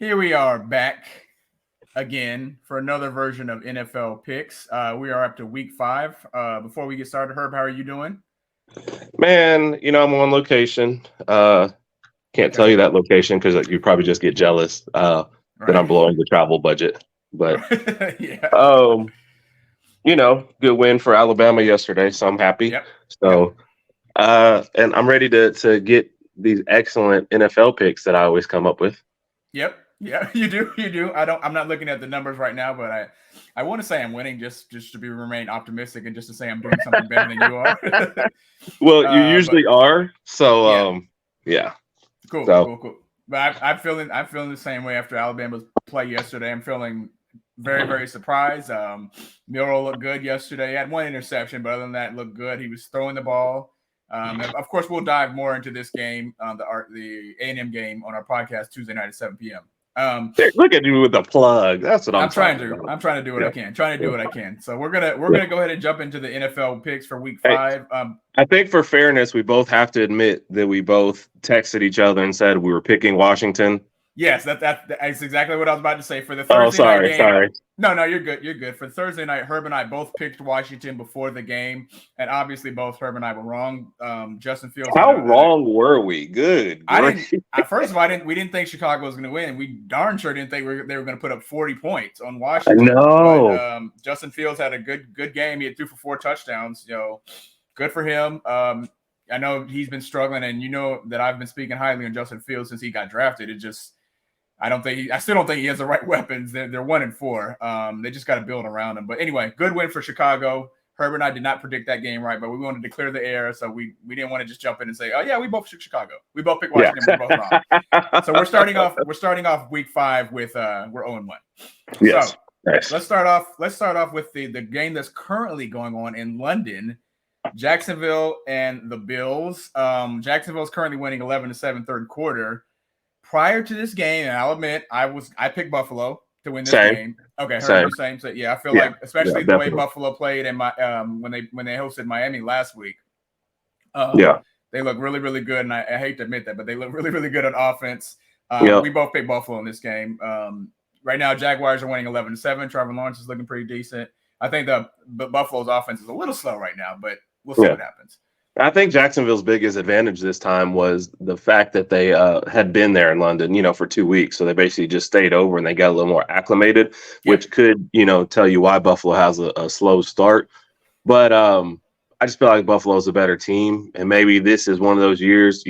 Here we are back again for another version of NFL picks. We are up to week 5. Before we get started, Herb, how are you doing? Man, I'm on location. Can't tell Okay. you that location because you probably just get jealous that Right. I'm blowing the travel budget. But Yeah. um, good win for Alabama yesterday, so I'm happy. Yep. Yep. So and I'm ready to get these excellent NFL picks that I always come up with. Yep. Yeah. You do. You do. I'm not looking at the numbers right now, but I want to say I'm winning just to remain optimistic and just to say I'm doing something better than you are. Well, you But usually are. So yeah. yeah. Cool. So Cool. Cool. But I'm feeling the same way after Alabama's play yesterday. I'm feeling very, very surprised. Miro looked good yesterday. He had one interception, but other than that, looked good. He was throwing the ball. Of course, we'll dive more into this game, the A&M game, on our podcast Tuesday night at 7 p.m. look at you with the plug. That's what I'm I'm trying talking to. about. I'm trying to do what Yeah. I can. Trying to do Yeah. what I can. So we're gonna Yeah. go ahead and jump into the NFL picks for Week Hey, 5. I think for fairness, we both have to admit that we both texted each other and said we were picking Washington. Yes, that's exactly what I was about to say. For the Oh, Thursday night sorry, game, sorry. no, you're good. You're good. For Thursday night, Herb and I both picked Washington before the game, and obviously both Herb and I were wrong. Justin Fields had How a wrong were we? Good I didn't. grief. First of all, we didn't think Chicago was going to win. We darn sure didn't think they were going to put up 40 points on I Washington. But know. Justin Fields had a good game. He had 2 for 4 touchdowns. Good for him. I know he's been struggling, and you know that I've been speaking highly on Justin Fields since he got drafted. I still don't think he has the right weapons. They're 1-4. They just got to build around him. But anyway, good win for Chicago. Herbert and I did not predict that game right, but we wanted to clear the air, so we didn't want to just jump in and say, "Oh yeah, we both picked Chicago. We both picked Washington. Yeah. We're both wrong." So we're starting off week 5 with we're 0-1. Yes. So Nice. let's start off with the game that's currently going on in London. Jacksonville and the Bills. Jacksonville is currently winning 11-7 third quarter. Prior to this game, and I'll admit I picked Buffalo to win this game. Okay, heard you same. So yeah, I feel like especially the way Buffalo played and my when they hosted Miami last week. They look really, really good, and I hate to admit that, but they look really, really good on offense. We both picked Buffalo in this game. Right now, Jaguars are winning 11-7. Trevor Lawrence is looking pretty decent. I think the Buffalo's offense is a little slow right now, but we'll see what happens. I think Jacksonville's biggest advantage this time was the fact that they had been there in London, for 2 weeks. So they basically just stayed over and they got a little more acclimated, which could, tell you why Buffalo has a slow start. But I just feel like Buffalo's a better team. And maybe this is one of those years,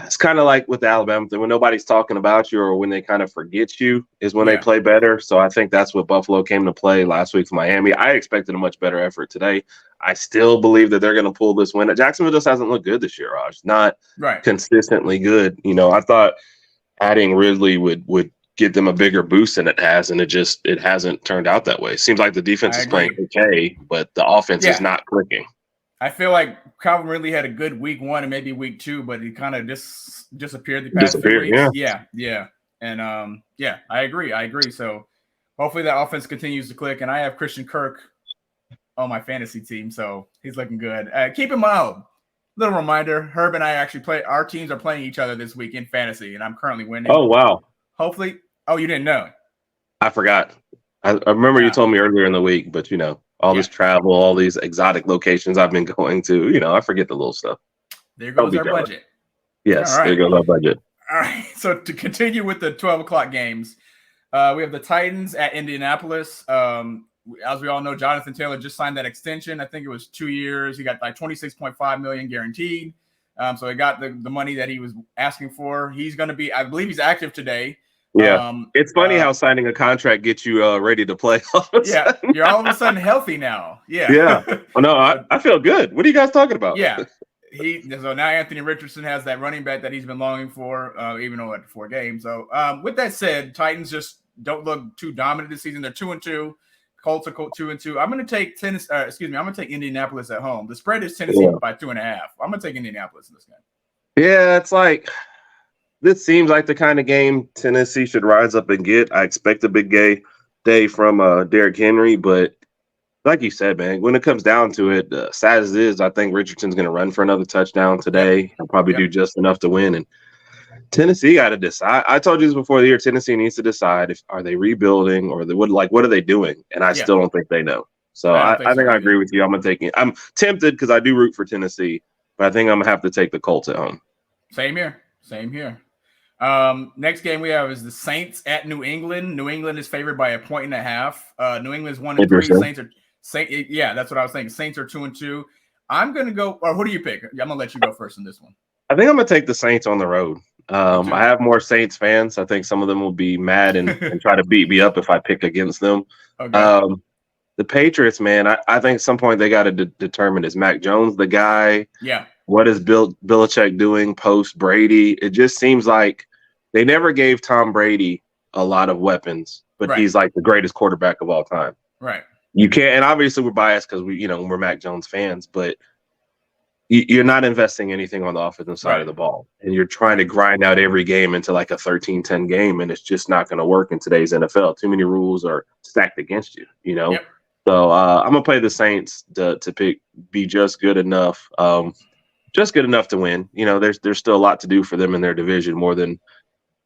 it's kind of like with the Alabama thing. When nobody's talking about you or when they kind of forget you is when they play better. So I think that's what Buffalo came to play last week for Miami. I expected a much better effort today. I still believe that they're going to pull this win. Jacksonville just hasn't looked good this year, Raj. Not consistently good. I thought adding Ridley would get them a bigger boost than it has, and it hasn't turned out that way. It seems like the defense is playing okay, but the offense is not clicking. I feel like Calvin Ridley had a good week 1 and maybe week 2, but he kind of disappeared the past few weeks. Yeah. And I agree. So hopefully that offense continues to click. And I have Christian Kirk on my fantasy team, so he's looking good. Keep in mind, little reminder, Herb and I actually our teams are playing each other this week in fantasy, and I'm currently winning. Oh, wow. Hopefully. Oh, you didn't know? I forgot. I remember you told me earlier in the week, but all this travel, all these exotic locations I've been going to, I forget the little stuff. There goes our budget. Yes, there goes our budget. All right. So to continue with the 12 o'clock games, we have the Titans at Indianapolis. As we all know, Jonathan Taylor just signed that extension. I think it was 2 years. He got like $26.5 million guaranteed. So he got the money that he was asking for. He's going to be, I believe he's active today. Yeah, it's funny how signing a contract gets you ready to play. You're all of a sudden healthy now. Yeah. Oh, no, I feel good. What are you guys talking about? Yeah. So now Anthony Richardson has that running back that he's been longing for, even though at 4 games. So with that said, Titans just don't look too dominant this season. They're 2-2. Colts are 2-2. I'm going to take I'm going to take Indianapolis at home. The spread is Tennessee by 2.5. I'm going to take Indianapolis in this game. Yeah, it's like this seems like the kind of game Tennessee should rise up and get. I expect a big day from Derrick Henry, but like you said, man, when it comes down to it, sad as it is, I think Richardson's going to run for another touchdown today. He'll probably do just enough to win. And Tennessee got to decide. I told you this before the year. Tennessee needs to decide if are they rebuilding or what are they doing? And I still don't think they know. So I think I agree with you. I'm tempted because I do root for Tennessee, but I think I'm gonna have to take the Colts at home. Same here. Next game we have is the Saints at New England. New England is favored by 1.5. New England's 1-3. That's what I was thinking. Saints are 2-2. I'm gonna go. Or who do you pick? I'm gonna let you go first in this one. I think I'm gonna take the Saints on the road. I have more Saints fans. I think some of them will be mad and try to beat me up if I pick against them. Okay. The Patriots, man, I think at some point they got to determine, is Mac Jones the guy? Yeah. What is Belichick doing post Brady? It just seems like they never gave Tom Brady a lot of weapons, but he's like the greatest quarterback of all time. Right. You can't, and obviously we're biased because we're Mac Jones fans, but you're not investing anything on the offensive side of the ball, and you're trying to grind out every game into like a 13-10 game, and it's just not going to work in today's NFL. Too many rules are stacked against you, Yep. So I'm gonna play the Saints to be just good enough to win. There's still a lot to do for them in their division, more than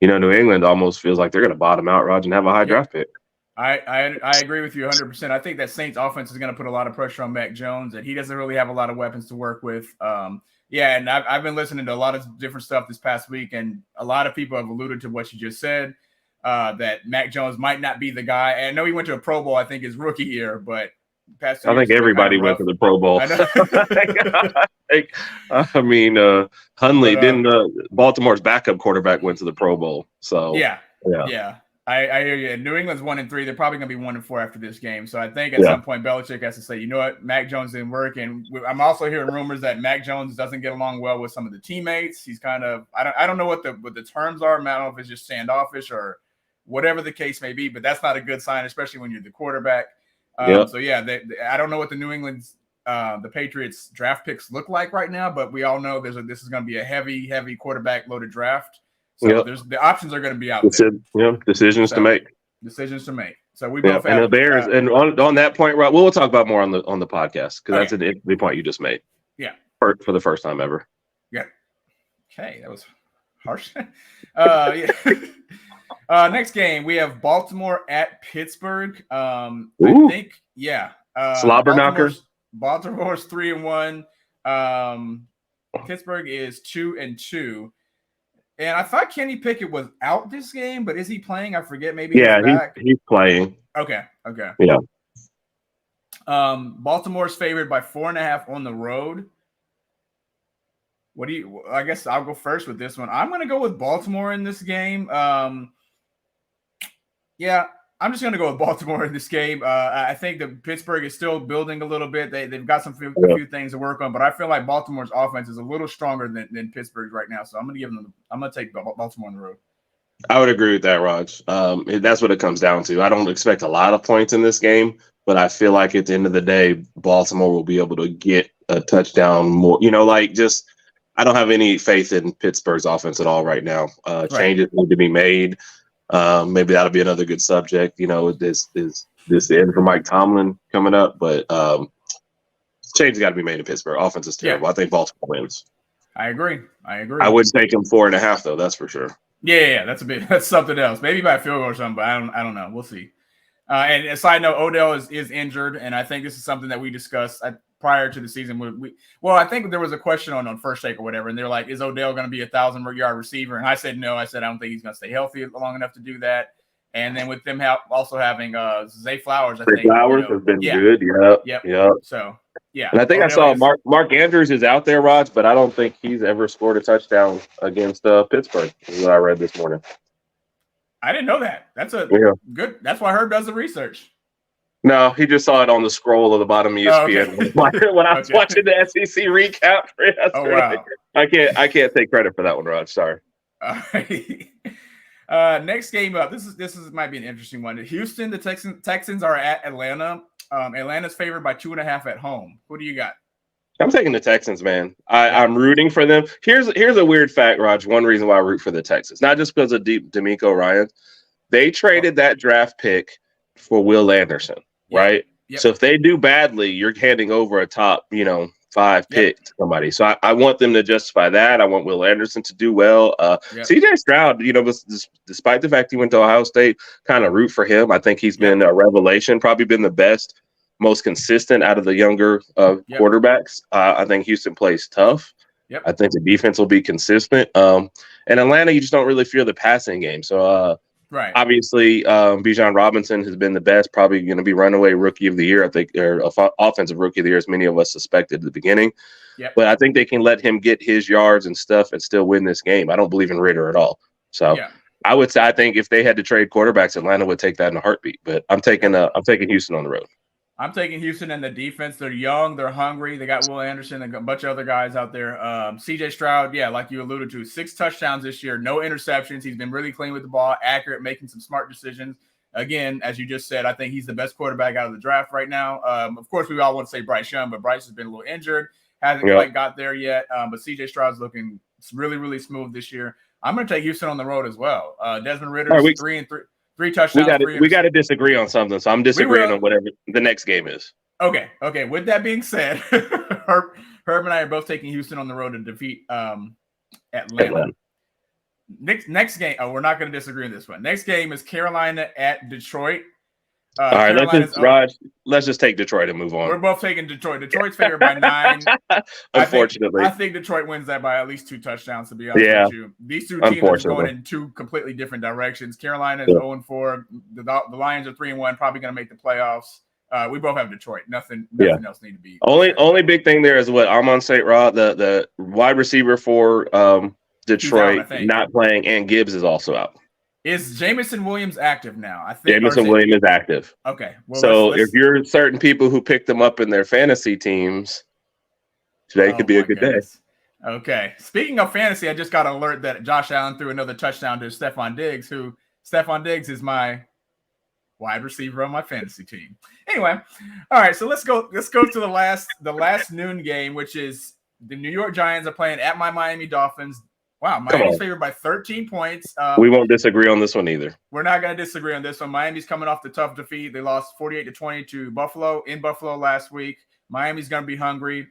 New England almost feels like they're gonna bottom out, Raj, and have a high draft pick. I agree with you 100%. I think that Saints offense is going to put a lot of pressure on Mac Jones, and he doesn't really have a lot of weapons to work with. And I've been listening to a lot of different stuff this past week, and a lot of people have alluded to what you just said, that Mac Jones might not be the guy. And I know he went to a Pro Bowl, I think, his rookie year, but I think everybody went to the Pro Bowl. Hundley didn't. Baltimore's backup quarterback went to the Pro Bowl. So yeah. I hear you. New England's 1-3. They're probably going to be 1-4 after this game. So I think at some point Belichick has to say, you know what, Mac Jones didn't work. And I'm also hearing rumors that Mac Jones doesn't get along well with some of the teammates. He's kind of I don't know what the terms are. I don't know if it's just standoffish or whatever the case may be. But that's not a good sign, especially when you're the quarterback. So I don't know what the New England's the Patriots draft picks look like right now, but we all know this is going to be a heavy quarterback loaded draft. So the options are going to be out there. Decisions to make. So we both have, and the Bears. And on that point, Rob, we'll talk about more on the podcast because that's the point you just made. Yeah, for the first time ever. Yeah. Okay, that was harsh. Next game we have Baltimore at Pittsburgh. I think slobber knockers. Baltimore's 3-1. Pittsburgh is 2-2. And I thought Kenny Pickett was out this game, but is he playing? I forget. Maybe he's playing. Okay. Yeah. Baltimore's favored by 4.5 on the road. I guess I'll go first with this one. I'm going to go with Baltimore in this game. I'm just going to go with Baltimore in this game. I think that Pittsburgh is still building a little bit. They've got a few things to work on, but I feel like Baltimore's offense is a little stronger than Pittsburgh's right now. So I'm going to take Baltimore on the road. I would agree with that, Raj. That's what it comes down to. I don't expect a lot of points in this game, but I feel like at the end of the day, Baltimore will be able to get a touchdown more. I don't have any faith in Pittsburgh's offense at all right now. Changes need to be made. Maybe that'll be another good subject. This the end for Mike Tomlin coming up, but changes got to be made in Pittsburgh. Offense is terrible. I think Baltimore wins. I agree. I would take him 4.5 though. That's for sure. Yeah. That's something else. Maybe by a field goal or something, but I don't know. We'll see. And a side note, Odell is injured, and I think this is something that we discussed prior to the season. I think there was a question on First Take or whatever, and they're like, is Odell going to be a 1,000-yard receiver? And I said no. I said I don't think he's going to stay healthy long enough to do that. And then with them also having Zay Flowers, Zay Flowers has been good. Yep. So and I think Odell I saw Mark Andrews is out there, Raj, but I don't think he's ever scored a touchdown against Pittsburgh. Is what I read this morning. I didn't know that. That's good. That's why Herb does the research. No, he just saw it on the scroll of the bottom of ESPN when I was watching the SEC recap for yesterday. Oh, wow. I can't take credit for that one, Raj. Sorry. All right. Next game up. This might be an interesting one. Houston, the Texans are at Atlanta. Atlanta's favored by 2.5 at home. Who do you got? I'm taking the Texans, man. I'm rooting for them. Here's a weird fact, Raj. One reason why I root for the Texans, not just because of D'Amico Ryans. They traded that draft pick for Will Anderson, right? Yep. So if they do badly, you're handing over a top, 5 pick to somebody. So I want them to justify that. I want Will Anderson to do well. CJ Stroud, despite the fact he went to Ohio State, kind of root for him. I think he's been a revelation, probably been the best, most consistent out of the younger quarterbacks. I think Houston plays tough. I think the defense will be consistent. And Atlanta, you just don't really feel the passing game. So obviously, Bijan Robinson has been the best, probably going to be runaway rookie of the year, I think, or offensive rookie of the year, as many of us suspected at the beginning. But I think they can let him get his yards and stuff and still win this game. I don't believe in Ritter at all. So I would say, I think if they had to trade quarterbacks, Atlanta would take that in a heartbeat. But I'm taking Houston on the road. I'm taking Houston and the defense. They're young. They're hungry. They got Will Anderson and a bunch of other guys out there. CJ Stroud, like you alluded to, 6 touchdowns this year, no interceptions. He's been really clean with the ball, accurate, making some smart decisions. Again, as you just said, I think he's the best quarterback out of the draft right now. Of course, we all want to say Bryce Young, but Bryce has been a little injured, hasn't quite got there yet. But CJ Stroud's looking really, really smooth this year. I'm going to take Houston on the road as well. Desmond Ritter's 3 touchdowns. We got to disagree on something, so I'm disagreeing on whatever the next game is. Okay. With that being said, Herb and I are both taking Houston on the road to defeat Atlanta. Next game. Oh, we're not going to disagree on this one. Next game is Carolina at Detroit. All right, let's just take Detroit and move on. We're both taking Detroit. Detroit's favored by 9. Unfortunately, I think Detroit wins that by at least 2 touchdowns. To be honest with you, these two teams are going in 2 completely different directions. Carolina is 0-4. The Lions are 3-1. Probably going to make the playoffs. We both have Detroit. Nothing else need to be. Only big thing there is what Amon St. Rod, the wide receiver for Detroit, not playing, and Gibbs is also out. Is Jameson Williams active now? I think Jameson Williams is active. Okay. Well, so if you're certain people who picked them up in their fantasy teams, today could be a good day. Okay. Speaking of fantasy, I just got an alert that Josh Allen threw another touchdown to Stephon Diggs, Stephon Diggs is my wide receiver on my fantasy team. Anyway, all right. So let's go to the last noon game, which is the New York Giants are playing at my Miami Dolphins. Wow, Miami's favored by 13 points. We won't disagree on this one either. We're not going to disagree on this one. Miami's coming off the tough defeat. They lost 48-20 to Buffalo in Buffalo last week. Miami's going to be hungry.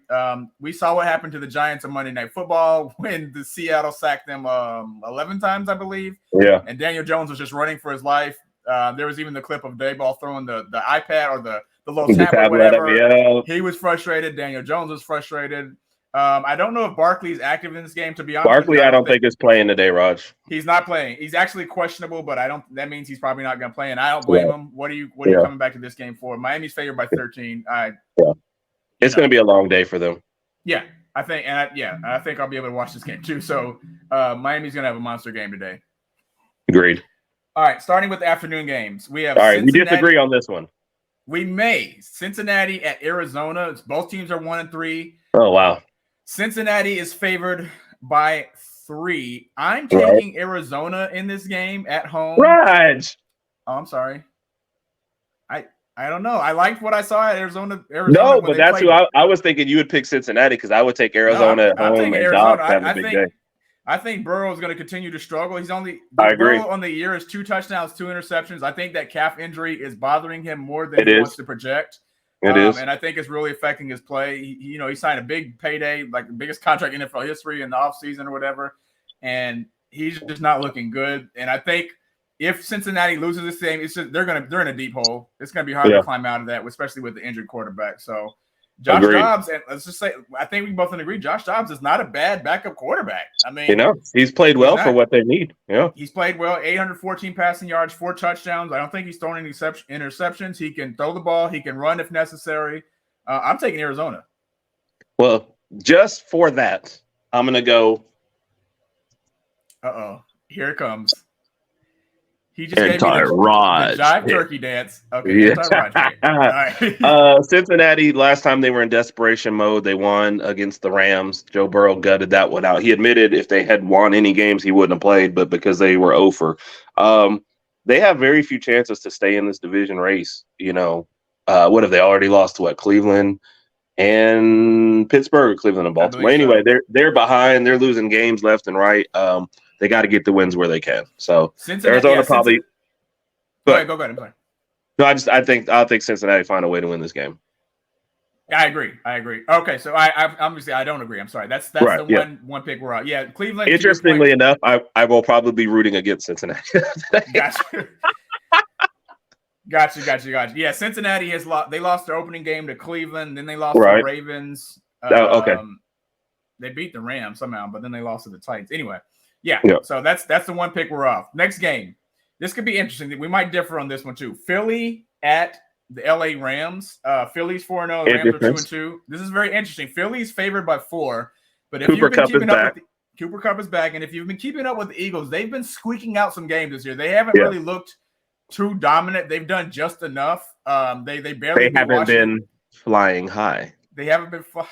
We saw what happened to the Giants on Monday Night Football when the Seattle sacked them 11 times, I believe. Yeah. And Daniel Jones was just running for his life. There was even the clip of Dayball throwing the iPad or the little tablet, whatever. He was frustrated. Daniel Jones was frustrated. I don't know if Barkley's active in this game, to be honest. Barkley, I don't think is playing today, Raj. He's not playing. He's actually questionable, but that means he's probably not going to play, and I don't blame him. What are you coming back to this game for? Miami's favored by 13. It's going to be a long day for them. Yeah, I think I'll be able to watch this game too. So Miami's going to have a monster game today. Agreed. All right, starting with the afternoon games, we have. All right, we disagree on this one. We may. Cincinnati at Arizona. Both teams are 1-3. Oh wow. Cincinnati is favored by 3. I'm taking Arizona in this game at home. Raj. Oh, I'm sorry. I don't know. I liked what I saw at Arizona. No, but that's who I was thinking you would pick Cincinnati because I would take Arizona at home and Dobbs have a big day. I think Burrow is going to continue to struggle. He's only Burrow on the year is 2 touchdowns, 2 interceptions. I think that calf injury is bothering him more than he wants to project. It is, and I think it's really affecting his play. He signed a big payday, like the biggest contract in NFL history in the offseason or whatever, and he's just not looking good. And I think if Cincinnati loses this game, they're in a deep hole. It's going to be hard to climb out of that, especially with the injured quarterback. So Josh Dobbs, and let's just say, I think we both agree, Josh Dobbs is not a bad backup quarterback. I mean, he's played well for what they need. Yeah, he's played well. 814 passing yards, 4 touchdowns. I don't think he's thrown any interceptions. He can throw the ball. He can run if necessary. I'm taking Arizona. Well, just for that, I'm going to go. Here it comes. He just gave me the jive turkey dance. Okay, right. Cincinnati, last time they were in desperation mode, they won against the Rams. Joe Burrow gutted that one out. He admitted if they had won any games, he wouldn't have played, but because they were over. They have very few chances to stay in this division race. What have they already lost to? Cleveland and Pittsburgh, Cleveland and Baltimore. Anyway, they're behind. They're losing games left and right. They got to get the wins where they can. So Arizona probably. Go ahead. I'm sorry. No, I think Cincinnati find a way to win this game. I agree. Okay, so I obviously I don't agree. I'm sorry. That's Right, the yeah. one pick we're out. Yeah, Cleveland. Interestingly enough, I will probably be rooting against Cincinnati. Gotcha. Gotcha. Yeah, Cincinnati has lost. They lost their opening game to Cleveland. Then they lost to the Ravens. Okay. They beat the Rams somehow, but then they lost to the Titans. Anyway, yeah. Yep. So that's the one pick we're off. Next game. This could be interesting. We might differ on this one too. Philly at the LA Rams. Philly's 4-0. Rams are 2-2. This is very interesting. Philly's favored by 4. But if you've been keeping up with Cooper Kupp is back, and if you've been keeping up with the Eagles, they've been squeaking out some games this year. They haven't really looked too dominant. They've done just enough. They barely. They haven't been flying high. They haven't been. Oh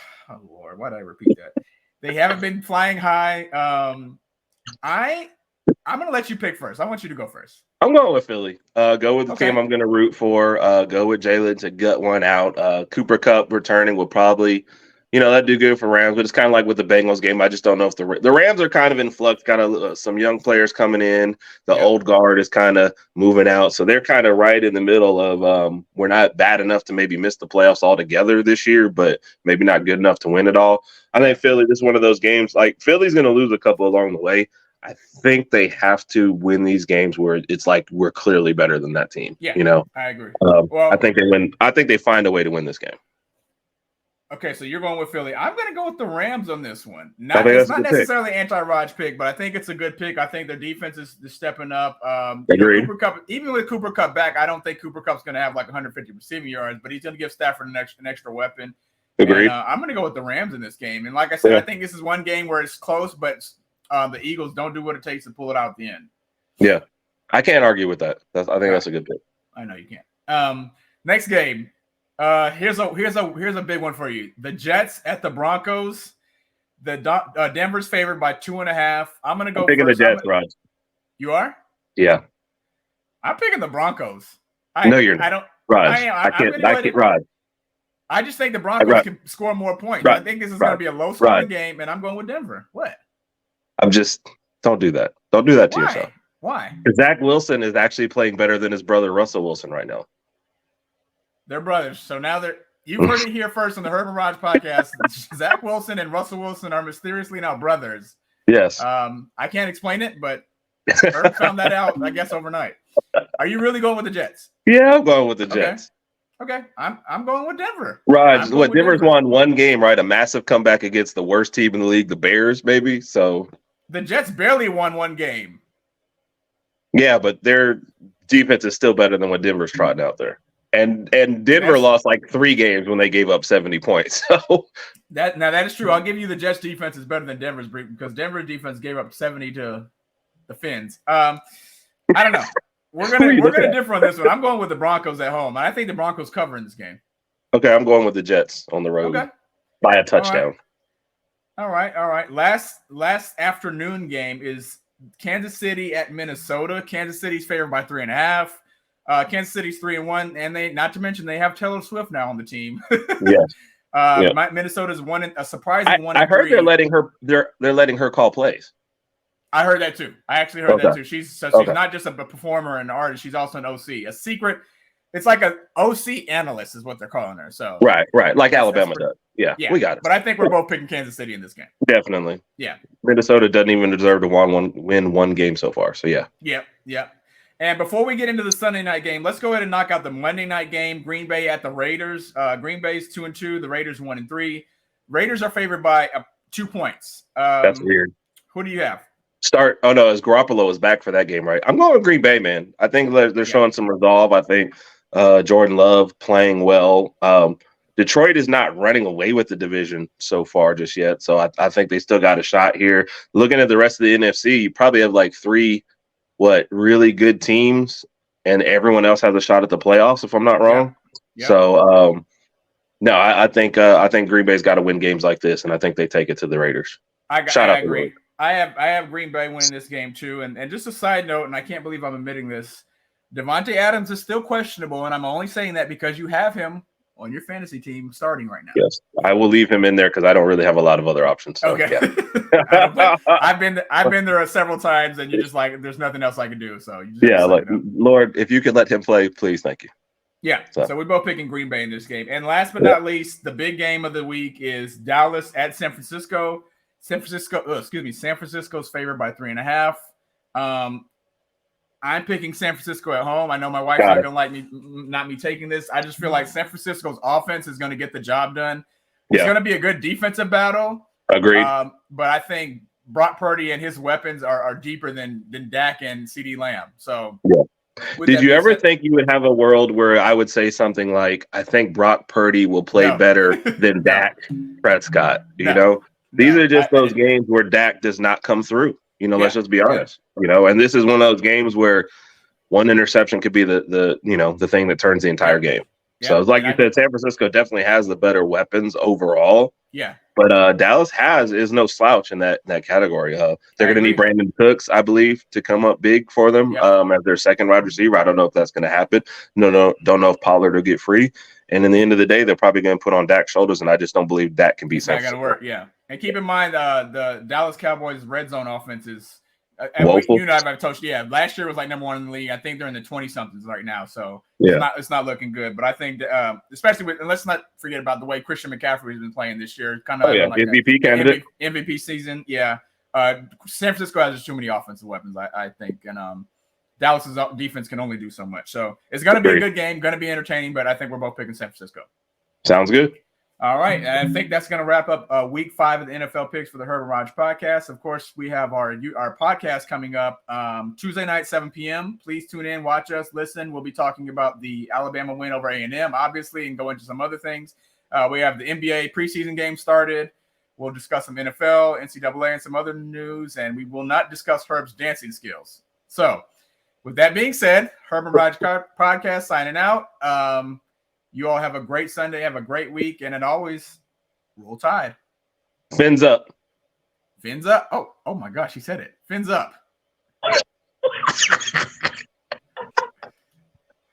Lord, why did I repeat that? They haven't been flying high. I'm gonna let you pick first. I want you to go first. I'm going with Philly. Go with the team I'm going to root for. Go with Jalen to gut one out. Cooper Kupp returning will probably, that'd do good for Rams. But it's kind of like with the Bengals game. I just don't know if the Rams are kind of in flux. Got some young players coming in. The old guard is kind of moving out. So they're kind of right in the middle of we're not bad enough to maybe miss the playoffs altogether this year, but maybe not good enough to win it all. I think Philly, this is one of those games. Like Philly's going to lose a couple along the way. I think they have to win these games where it's like we're clearly better than that team. Yeah, I agree. I think they win. I think they find a way to win this game. Okay, so you're going with Philly. I'm going to go with the Rams on this one. It's not necessarily an anti-Raj pick, but I think it's a good pick. I think their defense is stepping up. Agreed. Cooper Kupp, even with Cooper Kupp back, I don't think Cooper Kupp's going to have like 150 receiving yards, but he's going to give Stafford an extra weapon. Agreed. And, I'm going to go with the Rams in this game. And like I said, I think this is one game where it's close, but the Eagles don't do what it takes to pull it out at the end. Yeah, I can't argue with that. I think that's a good pick. I know you can't. Next game. Here's a big one for you. The Jets at the Broncos. Denver's favored by 2.5. I'm gonna go. I'm picking the Jets, Rod. You are? Yeah. I'm picking the Broncos. No, you're not. I don't. Rod. I can't. Rod. I just think the Broncos can score more points. Rod. I think this is gonna be a low-scoring game, and I'm going with Denver. What? Don't do that. Don't do that to yourself. Why? Zach Wilson is actually playing better than his brother Russell Wilson right now. They're brothers. So now you've heard it here first on the Herb and Raj podcast. Zach Wilson and Russell Wilson are mysteriously now brothers. Yes. I can't explain it, but Herb found that out, I guess, overnight. Are you really going with the Jets? Yeah, I'm going with the Jets. Okay. I'm going with Denver. Raj, Denver's won one game, right? A massive comeback against the worst team in the league, the Bears, maybe. So the Jets barely won one game. Yeah, but their defense is still better than what Denver's trotting out there. And Denver lost like 3 games when they gave up 70 points. So that is true. I'll give you the Jets defense is better than Denver's because Denver's defense gave up 70 to the Finns. I don't know. We're gonna differ on this one. I'm going with the Broncos at home, and I think the Broncos cover in this game. Okay, I'm going with the Jets on the road by a touchdown. All right. Last afternoon game is Kansas City at Minnesota. Kansas City's favored by 3.5. Kansas City's 3-1, and they not to mention they have Taylor Swift now on the team. Yes. Minnesota's a surprising 1. I heard they're letting her call plays. I heard that too. I actually heard that too. She's not just a performer and an artist. She's also an OC, a secret. It's like an OC analyst is what they're calling her. So right, like Alabama does. Yeah, we got it. But I think we're both picking Kansas City in this game. Definitely. Yeah. Minnesota doesn't even deserve to win one game so far. So yeah. Yep. And before we get into the Sunday night game, let's go ahead and knock out the Monday night game. Green Bay at the Raiders. Green Bay's 2-2. The Raiders 1-3. Raiders are favored by 2 points. That's weird. Who do you have? As Garoppolo is back for that game, right? I'm going with Green Bay, man. I think they're showing some resolve. I think Jordan Love playing well. Detroit is not running away with the division so far just yet. So I think they still got a shot here. Looking at the rest of the NFC, you probably have like 3 really good teams, and everyone else has a shot at the playoffs, if I'm not wrong. Yeah. So no, I think Green Bay's got to win games like this, and I think they take it to the Raiders. I agree. I have Green Bay winning this game too. And just a side note, and I can't believe I'm admitting this, Devontae Adams is still questionable, and I'm only saying that because you have him on your fantasy team starting right now. Yes, I will leave him in there because I don't really have a lot of other options. So, okay. Yeah. I've been there several times, and you're just like, there's nothing else I can do. So Lord, if you could let him play, please, thank you. Yeah. So we're both picking Green Bay in this game. And last but not least, the big game of the week is Dallas at San Francisco. San Francisco's favored by 3.5. I'm picking San Francisco at home. I know my wife's not gonna like me taking this. I just feel like San Francisco's offense is gonna get the job done. It's gonna be a good defensive battle. Agreed. But I think Brock Purdy and his weapons are deeper than Dak and CeeDee Lamb. So did you ever think you would have a world where I would say something like, I think Brock Purdy will play better than Dak Prescott? You know, these are just those games where Dak does not come through. You know, let's just be honest. You know, and this is one of those games where one interception could be the thing that turns the entire game. So it's like you said, San Francisco definitely has the better weapons overall. Yeah. But Dallas is no slouch in that category. They're going to need Brandon Cooks, I believe, to come up big for them as their second wide receiver. I don't know if that's going to happen. Don't know if Pollard will get free. And in the end of the day, they're probably going to put on Dak's shoulders, and I just don't believe Dak can be San Francisco. Got to work, yeah. And keep in mind, the Dallas Cowboys red zone offense is you and I have told you, last year was like number 1 in the league. I think they're in the 20-somethings right now, so it's not looking good. But I think, especially and let's not forget about the way Christian McCaffrey has been playing this year. Kind of like MVP candidate, MVP season. Yeah, San Francisco has just too many offensive weapons, I think, and Dallas's defense can only do so much. So it's going to be a good game, going to be entertaining. But I think we're both picking San Francisco. Sounds good. All right, and I think that's going to wrap up week 5 of the NFL picks for the Herb and Raj podcast. Of course, we have our podcast coming up Tuesday night, 7 p.m. Please tune in, watch us, listen. We'll be talking about the Alabama win over A&M, obviously, and go into some other things. We have the NBA preseason game started. We'll discuss some NFL, NCAA, and some other news, and we will not discuss Herb's dancing skills. So, with that being said, Herb and Raj podcast signing out. You all have a great Sunday, have a great week, and always, roll Tide. Fins up. Fins up. Oh my gosh, he said it. Fins up.